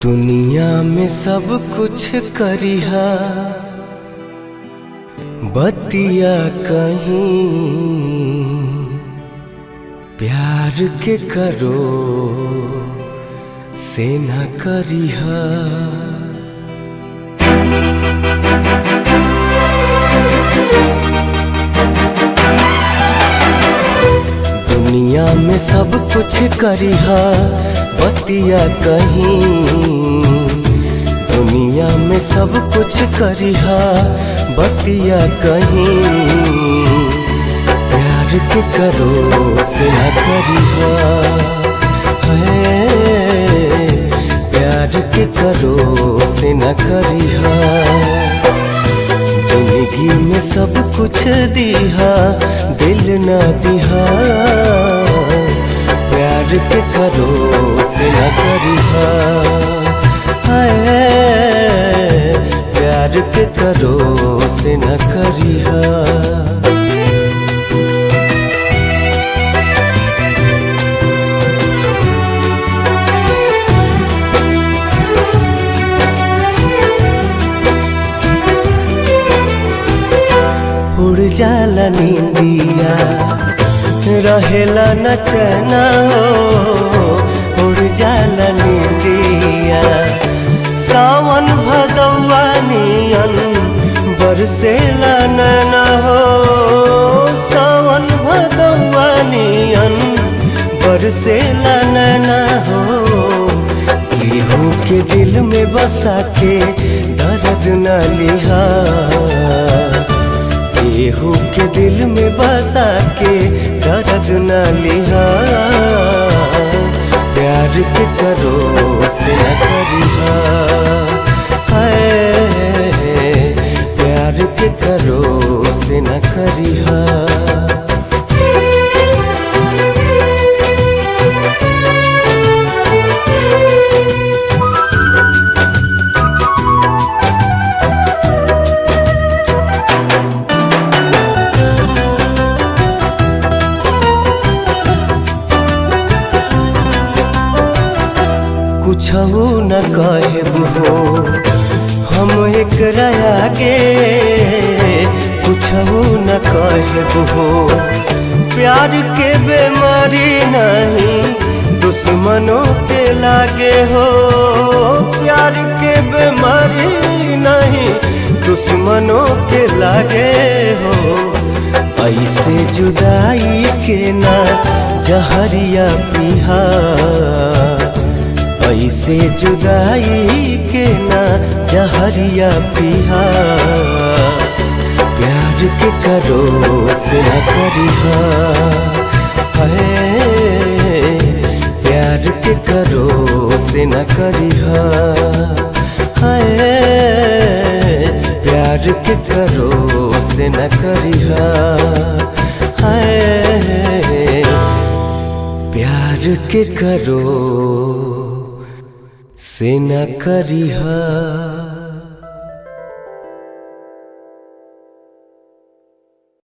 दुनिया में सब कुछ करिहा बतिया कहीं प्यार के करो से न करिहा। दुनिया में सब कुछ करिहा बतिया कहीं, दुनिया में सब कुछ करिहा बतिया कहीं, प्यार के करो से न करिहा। प्यार के करो से न करिहा। जिंदगी में सब कुछ दिहा दिल न दिहा, प्यार के करो से न करिहा। प्यार के करो से न करिहा। उड़ जाला नींदिया रहेला न चैना हो, उड़ जाला नींदिया सावन भदौआ नियन बरसेला नैना हो, सावन भदौआ नियन बरसेला नैना हो। केहू के दिल में बसा के दर्द न लिहा, केहू के दिल में बसा के दर्द न लिहा, प्यार के करो से न करिहा। प्यार के करो से न करिहा। कुछहु न कहब हो हम एकरा आगे, कुछहु न कहब हो। प्यार के बेमारी नहीं दुश्मनों के लागे हो, प्यार के बेमारी नहीं दुश्मनों के लागे हो। ऐसे जुदाई के ना जहरिया पिहा, ऐसे जुदाई के ना जहरिया पिहा, प्यार के करो से न करिहा। प्यार के करो से न करिहा। प्यार के करो से न करिहा। प्यार के करो से न करिहा।